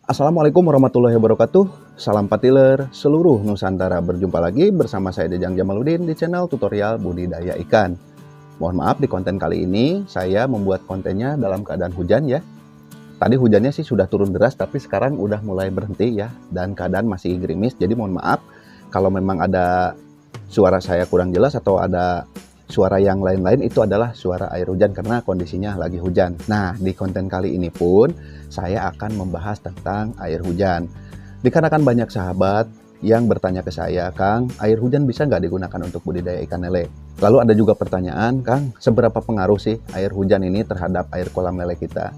Assalamualaikum warahmatullahi wabarakatuh. Salam patiler seluruh Nusantara. Berjumpa lagi bersama saya Dejang Jamaludin di channel tutorial budidaya ikan. Mohon maaf, di konten kali ini saya membuat kontennya dalam keadaan hujan ya. Tadi hujannya sih sudah turun deras, tapi sekarang udah mulai berhenti ya. Dan keadaan masih gerimis, jadi mohon maaf kalau memang ada suara saya kurang jelas atau ada suara yang lain-lain, itu adalah suara air hujan karena kondisinya lagi hujan. Nah, di konten kali ini pun saya akan membahas tentang air hujan. Dikarenakan banyak sahabat yang bertanya ke saya, Kang, air hujan bisa nggak digunakan untuk budidaya ikan lele? Lalu ada juga pertanyaan, Kang, seberapa pengaruh sih air hujan ini terhadap air kolam lele kita?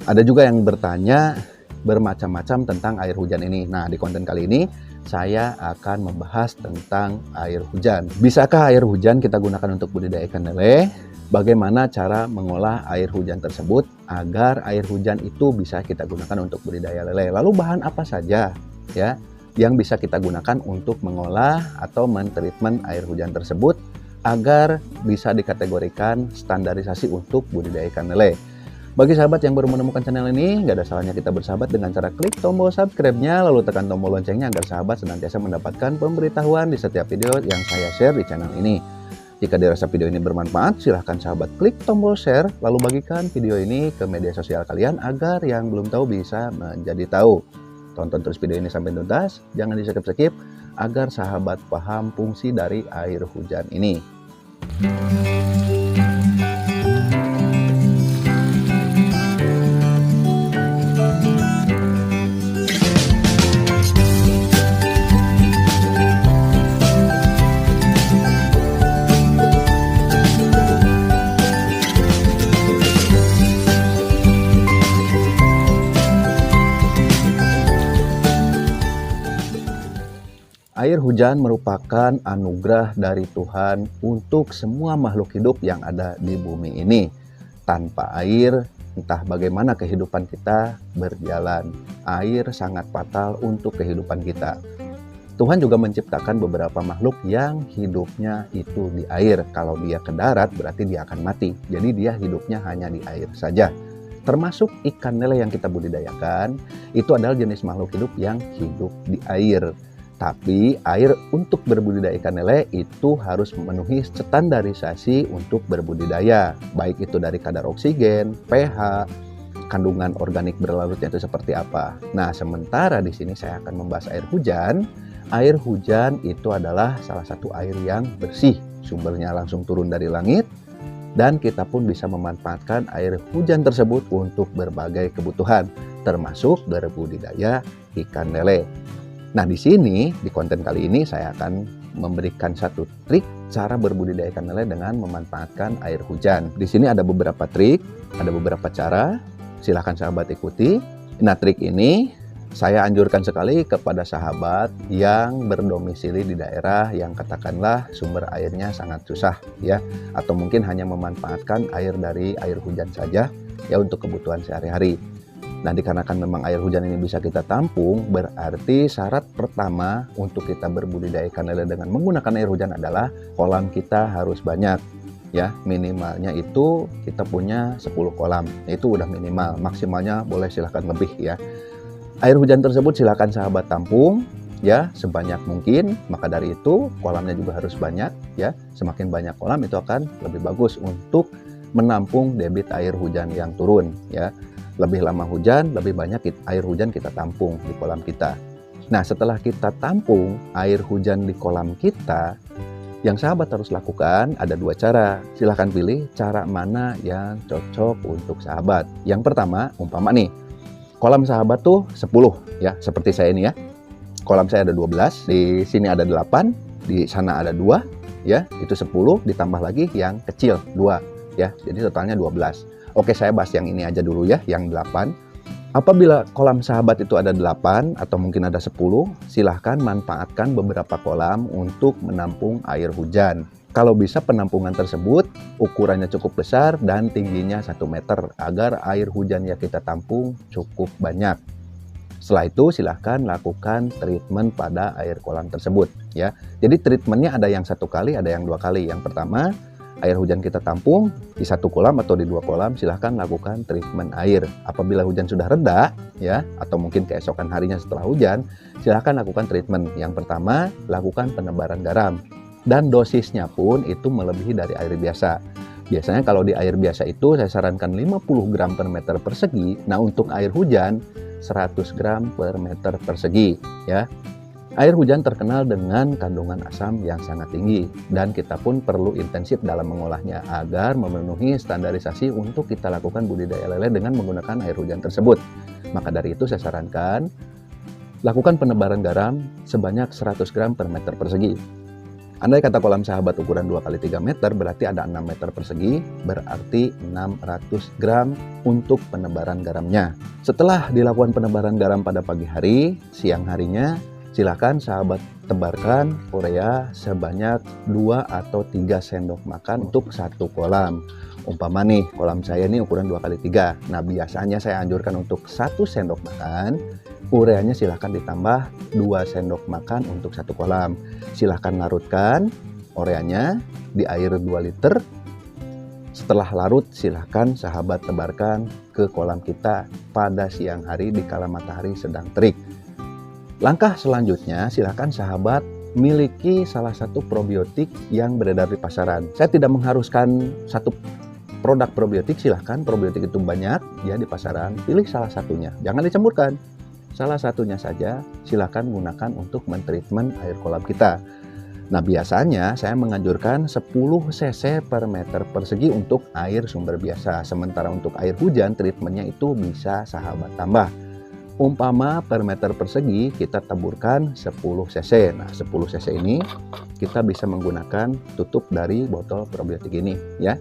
Ada juga yang bertanya bermacam-macam tentang air hujan ini. Nah, di konten kali ini saya akan membahas tentang air hujan. Bisakah air hujan kita gunakan untuk budidaya ikan lele? Bagaimana cara mengolah air hujan tersebut agar air hujan itu bisa kita gunakan untuk budidaya lele? Lalu bahan apa saja ya yang bisa kita gunakan untuk mengolah atau mentreatment air hujan tersebut agar bisa dikategorikan standarisasi untuk budidaya ikan lele? Bagi sahabat yang baru menemukan channel ini, nggak ada salahnya kita bersahabat dengan cara klik tombol subscribe-nya, lalu tekan tombol loncengnya agar sahabat senantiasa mendapatkan pemberitahuan di setiap video yang saya share di channel ini. Jika dirasa video ini bermanfaat, silahkan sahabat klik tombol share, lalu bagikan video ini ke media sosial kalian agar yang belum tahu bisa menjadi tahu. Tonton terus video ini sampai tuntas, jangan di-skip-skip, agar sahabat paham fungsi dari air hujan ini. Air hujan merupakan anugerah dari Tuhan untuk semua makhluk hidup yang ada di bumi ini. Tanpa air, entah bagaimana kehidupan kita berjalan. Air sangat fatal untuk kehidupan kita. Tuhan juga menciptakan beberapa makhluk yang hidupnya itu di air. Kalau dia ke darat, berarti dia akan mati. Jadi dia hidupnya hanya di air saja. Termasuk ikan lele yang kita budidayakan, itu adalah jenis makhluk hidup yang hidup di air. Tapi air untuk berbudidaya ikan lele itu harus memenuhi standarisasi untuk berbudidaya. Baik itu dari kadar oksigen, pH, kandungan organik berlarutnya itu seperti apa. Nah, sementara di sini saya akan membahas air hujan. Air hujan itu adalah salah satu air yang bersih. Sumbernya langsung turun dari langit. Dan kita pun bisa memanfaatkan air hujan tersebut untuk berbagai kebutuhan, termasuk berbudidaya ikan lele. Nah, di sini, di konten kali ini saya akan memberikan satu trik cara berbudidaya ikan lele dengan memanfaatkan air hujan. Di sini ada beberapa trik, ada beberapa cara, silahkan sahabat ikuti. Nah, trik ini saya anjurkan sekali kepada sahabat yang berdomisili di daerah yang katakanlah sumber airnya sangat susah ya, atau mungkin hanya memanfaatkan air dari air hujan saja ya untuk kebutuhan sehari-hari. Nah, dikarenakan memang air hujan ini bisa kita tampung, berarti syarat pertama untuk kita berbudidaya ikan lele dengan menggunakan air hujan adalah kolam kita harus banyak. Ya, minimalnya itu kita punya 10 kolam. Itu udah minimal, maksimalnya boleh silahkan lebih ya. Air hujan tersebut silahkan sahabat tampung ya sebanyak mungkin. Maka dari itu kolamnya juga harus banyak ya. Semakin banyak kolam itu akan lebih bagus untuk menampung debit air hujan yang turun ya. Lebih lama hujan, lebih banyak air hujan kita tampung di kolam kita. Nah, setelah kita tampung air hujan di kolam kita, yang sahabat harus lakukan ada dua cara. Silahkan pilih cara mana yang cocok untuk sahabat. Yang pertama, umpama nih, kolam sahabat tuh 10 ya, seperti saya ini ya. Kolam saya ada 12, di sini ada 8, di sana ada 2 ya, itu 10 ditambah lagi yang kecil 2 ya. Jadi totalnya 12. Oke, saya bahas yang ini aja dulu ya, yang 8. Apabila kolam sahabat itu ada 8 atau mungkin ada 10, silahkan manfaatkan beberapa kolam untuk menampung air hujan. Kalau bisa penampungan tersebut ukurannya cukup besar dan tingginya 1 meter agar air hujan yang kita tampung cukup banyak. Setelah itu silahkan lakukan treatment pada air kolam tersebut ya. Jadi treatmentnya ada yang 1 kali, ada yang 2 kali. Yang pertama, Air hujan kita tampung di satu kolam atau di 2 kolam, silahkan lakukan treatment air. Apabila hujan sudah reda, ya, atau mungkin keesokan harinya setelah hujan, silahkan lakukan treatment. Yang pertama, lakukan penebaran garam. Dan dosisnya pun itu melebihi dari air biasa. Biasanya kalau di air biasa itu saya sarankan 50 gram per meter persegi. Nah, untuk air hujan 100 gram per meter persegi, ya. Air hujan terkenal dengan kandungan asam yang sangat tinggi dan kita pun perlu intensif dalam mengolahnya agar memenuhi standarisasi untuk kita lakukan budidaya lele dengan menggunakan air hujan tersebut. Maka dari itu saya sarankan lakukan penebaran garam sebanyak 100 gram per meter persegi. Andai kata kolam sahabat ukuran 2 kali 3 meter berarti ada 6 meter persegi, berarti 600 gram untuk penebaran garamnya. Setelah dilakukan penebaran garam pada pagi hari, siang harinya silakan sahabat tebarkan urea sebanyak 2 atau 3 sendok makan untuk satu kolam. Umpama nih, kolam saya ini ukuran 2 kali 3. Nah, biasanya saya anjurkan untuk 1 sendok makan, ureanya silahkan ditambah 2 sendok makan untuk satu kolam. Silahkan larutkan ureanya di air 2 liter. Setelah larut, silahkan sahabat tebarkan ke kolam kita pada siang hari di kala matahari sedang terik. Langkah selanjutnya, silakan sahabat miliki salah satu probiotik yang beredar di pasaran. Saya tidak mengharuskan satu produk probiotik, silahkan probiotik itu banyak ya di pasaran. Pilih salah satunya, jangan dicampurkan. Salah satunya saja silakan gunakan untuk mentreatment air kolam kita. Nah, biasanya saya menganjurkan 10 cc per meter persegi untuk air sumber biasa. Sementara untuk air hujan, treatmentnya itu bisa sahabat tambah. Umpama per meter persegi kita taburkan 10 cc. Nah, 10 cc ini kita bisa menggunakan tutup dari botol probiotik ini ya.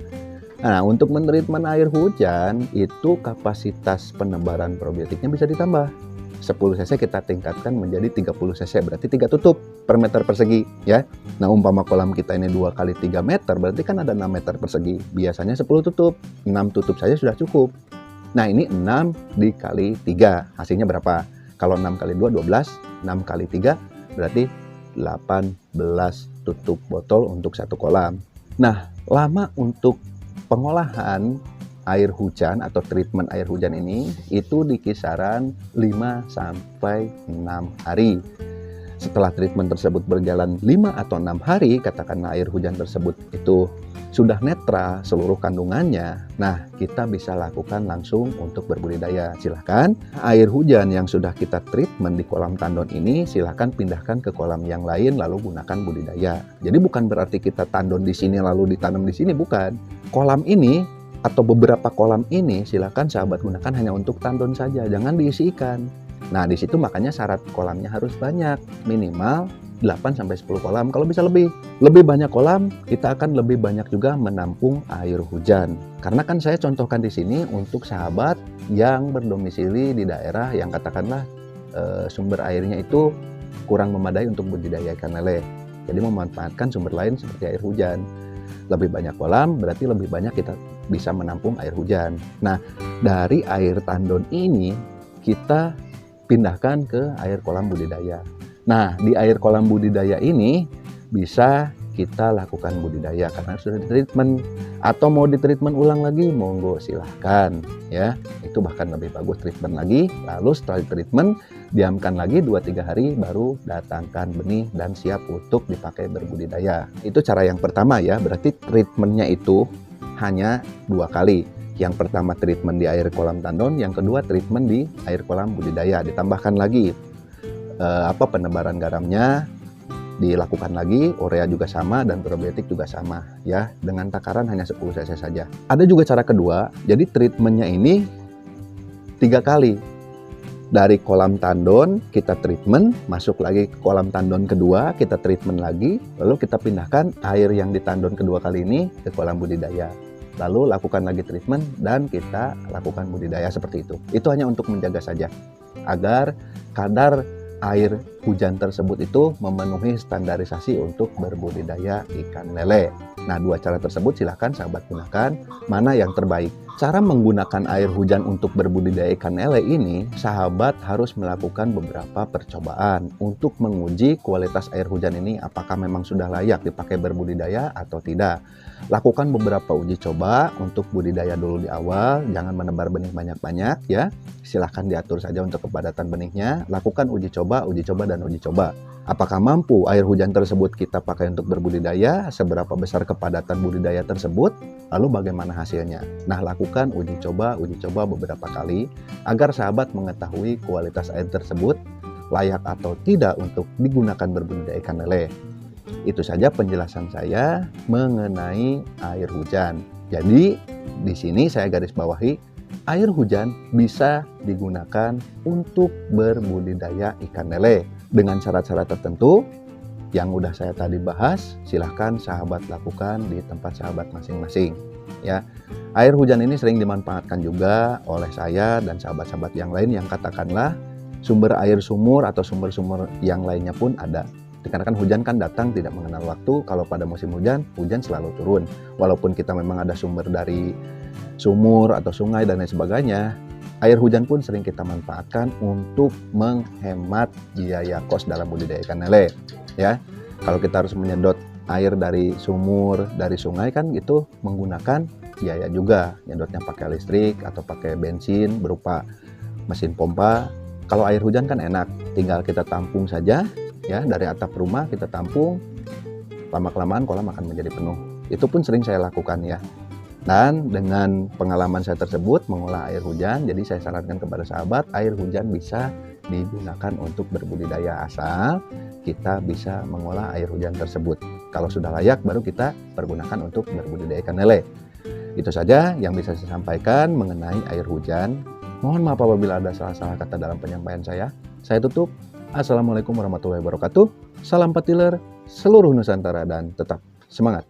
Nah, untuk mentreatment air hujan itu kapasitas penebaran probiotiknya bisa ditambah. 10 cc kita tingkatkan menjadi 30 cc, berarti 3 tutup per meter persegi ya. Nah, umpama kolam kita ini 2 kali 3 meter, berarti kan ada 6 meter persegi. Biasanya 10 tutup, 6 tutup saja sudah cukup. Nah, ini 6 dikali 3, hasilnya berapa? Kalau 6 kali 2, 12, 6 kali 3, berarti 18 tutup botol untuk satu kolam. Nah, lama untuk pengolahan air hujan atau treatment air hujan ini, itu di kisaran 5-6 hari. Setelah treatment tersebut berjalan 5 atau 6 hari, katakanlah air hujan tersebut itu sudah netral seluruh kandungannya, nah kita bisa lakukan langsung untuk berbudidaya. Silahkan air hujan yang sudah kita treatment di kolam tandon ini silahkan pindahkan ke kolam yang lain lalu gunakan budidaya. Jadi bukan berarti kita tandon di sini lalu ditanam di sini, bukan. Kolam ini atau beberapa kolam ini silahkan sahabat gunakan hanya untuk tandon saja, jangan diisi ikan. Nah, di situ makanya syarat kolamnya harus banyak, minimal 8-10 kolam, kalau bisa lebih banyak kolam, kita akan lebih banyak juga menampung air hujan. Karena kan saya contohkan di sini untuk sahabat yang berdomisili di daerah yang katakanlah sumber airnya itu kurang memadai untuk budidaya ikan lele. Jadi memanfaatkan sumber lain seperti air hujan. Lebih banyak kolam berarti lebih banyak kita bisa menampung air hujan. Nah, dari air tandon ini kita pindahkan ke air kolam budidaya. Nah, di air kolam budidaya ini bisa kita lakukan budidaya karena sudah ditreatment. Atau mau ditreatment ulang lagi, monggo silahkan ya. Itu bahkan lebih bagus treatment lagi. Lalu setelah treatment, diamkan lagi 2-3 hari baru datangkan benih dan siap untuk dipakai berbudidaya. Itu cara yang pertama ya, berarti treatmentnya itu hanya 2 kali. Yang pertama treatment di air kolam tandon, yang kedua treatment di air kolam budidaya. Ditambahkan lagi penebaran garamnya, dilakukan lagi, urea juga sama dan probiotik juga sama ya, dengan takaran hanya 10 cc saja. Ada juga cara kedua, jadi treatmentnya ini 3 kali. Dari kolam tandon kita treatment, masuk lagi ke kolam tandon kedua, kita treatment lagi, lalu kita pindahkan air yang di tandon kedua kali ini ke kolam budidaya. Lalu lakukan lagi treatment dan kita lakukan budidaya seperti itu. Itu hanya untuk menjaga saja agar kadar air hujan tersebut itu memenuhi standarisasi untuk berbudidaya ikan lele. Nah, 2 cara tersebut silahkan sahabat gunakan, mana yang terbaik. Cara menggunakan air hujan untuk berbudidaya ikan lele ini, sahabat harus melakukan beberapa percobaan untuk menguji kualitas air hujan ini apakah memang sudah layak dipakai berbudidaya atau tidak. Lakukan beberapa uji coba untuk budidaya dulu di awal, jangan menebar benih banyak-banyak ya. Silahkan diatur saja untuk kepadatan benihnya, lakukan uji coba, dan uji coba. Apakah mampu air hujan tersebut kita pakai untuk berbudidaya, seberapa besar kepadatan budidaya tersebut, lalu bagaimana hasilnya. Nah, lakukan uji coba beberapa kali agar sahabat mengetahui kualitas air tersebut layak atau tidak untuk digunakan berbudidaya ikan lele. Itu saja penjelasan saya mengenai air hujan. Jadi, di sini saya garis bawahi, air hujan bisa digunakan untuk berbudidaya ikan lele. Dengan syarat-syarat tertentu yang udah saya tadi bahas, silahkan sahabat lakukan di tempat sahabat masing-masing. Ya, air hujan ini sering dimanfaatkan juga oleh saya dan sahabat-sahabat yang lain yang katakanlah sumber air sumur atau sumber-sumber yang lainnya pun ada. Dikarenakan hujan kan datang tidak mengenal waktu, kalau pada musim hujan, hujan selalu turun. Walaupun kita memang ada sumber dari sumur atau sungai dan lain sebagainya, air hujan pun sering kita manfaatkan untuk menghemat biaya kos dalam budidaya ikan lele. Ya, kalau kita harus menyedot air dari sumur, dari sungai kan itu menggunakan biaya juga. Nyedotnya pakai listrik atau pakai bensin berupa mesin pompa. Kalau air hujan kan enak, tinggal kita tampung saja ya, dari atap rumah kita tampung. Lama-kelamaan kolam akan menjadi penuh. Itu pun sering saya lakukan ya. Dan dengan pengalaman saya tersebut mengolah air hujan, jadi saya sarankan kepada sahabat, air hujan bisa digunakan untuk berbudidaya asal kita bisa mengolah air hujan tersebut. Kalau sudah layak baru kita pergunakan untuk berbudidaya ikan lele. Itu saja yang bisa saya sampaikan mengenai air hujan. Mohon maaf apabila ada salah-salah kata dalam penyampaian saya. Saya tutup. Assalamualaikum warahmatullahi wabarakatuh. Salam petiler seluruh Nusantara dan tetap semangat.